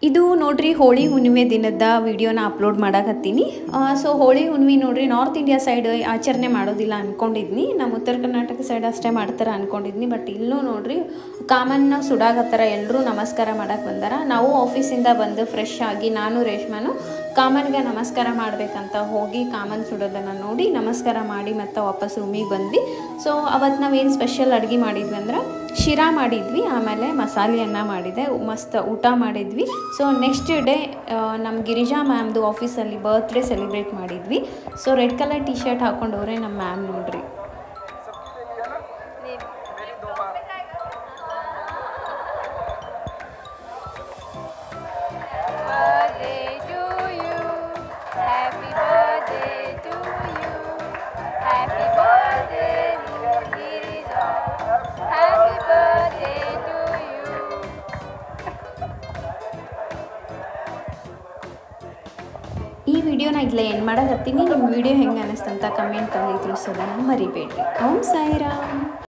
ಇದು ನೋಡ್ರಿ ಹೋಳಿ ಹುಣ್ಣಿಮೆ ದಿನದ ವಿಡಿಯೋನ ಅಪ್ಲೋಡ್ ಮಾಡಕತ್ತೀನಿ. ಸೊ ಹೋಳಿ ಹುಣ್ಣಿಮೆ ನೋಡ್ರಿ ನಾರ್ತ್ ಇಂಡಿಯಾ ಸೈಡ್ ಆಚರಣೆ ಮಾಡೋದಿಲ್ಲ ಅಂದ್ಕೊಂಡಿದ್ನಿ. ನಮ್ಮ ಉತ್ತರ ಕರ್ನಾಟಕ ಸೈಡ್ ಅಷ್ಟೇ ಮಾಡ್ತಾರೆ ಅಂದ್ಕೊಂಡಿದ್ನಿ. ಬಟ್ ಇಲ್ಲೂ ನೋಡ್ರಿ ಕಾಮನ್ನ ಸುಡಾಕತ್ತಾರ, ಎಲ್ಲರೂ ನಮಸ್ಕಾರ ಮಾಡಕ್ಕೆ ಬಂದಾರ. ನಾವು ಆಫೀಸಿಂದ ಬಂದು ಫ್ರೆಶ್ ಆಗಿ ನಾನು ರೇಷ್ಮಾನು ಕಾಮನ್ಗೆ ನಮಸ್ಕಾರ ಮಾಡಬೇಕಂತ ಹೋಗಿ ಕಾಮನ್ ಸುಡೋದನ್ನು ನೋಡಿ ನಮಸ್ಕಾರ ಮಾಡಿ ಮತ್ತು ವಾಪಸ್ ರೂಮಿಗೆ ಬಂದ್ವಿ. ಸೊ ಅವತ್ತು ನಾವೇನು ಸ್ಪೆಷಲ್ ಅಡುಗೆ ಮಾಡಿದ್ವಿ ಅಂದ್ರೆ ಶಿರಾ ಮಾಡಿದ್ವಿ, ಆಮೇಲೆ ಮಸಾಲೆ ಅನ್ನ ಮಾಡಿದೆ, ಮಸ್ತ್ ಊಟ ಮಾಡಿದ್ವಿ. ಸೊ ನೆಕ್ಸ್ಟ್ ಡೇ ನಮ್ಮ ಗಿರಿಜಾ ಮ್ಯಾಮ್ದು ಆಫೀಸಲ್ಲಿ ಬರ್ತ್ಡೇ ಸೆಲೆಬ್ರೇಟ್ ಮಾಡಿದ್ವಿ. So red colour T shirt ಹಾಕೊಂಡವ್ರೆ ನಮ್ಮ ಮ್ಯಾಮ್ ನೋಡ್ರಿ. ಈ ವಿಡಿಯೋನ ಇಲ್ಲೇ ಏನು ಮಾಡಕತ್ತೀನಿ. ನಿಮ್ಮ ವಿಡಿಯೋ ಹೆಂಗೆ ಅನ್ನಿಸ್ತಂತ ಕಮೆಂಟಲ್ಲಿ ತಿಳಿಸೋದನ್ನು ಮರಿಬೇಡ್ರಿ. ಓಂ ಸಾಯಿರಾಮ್.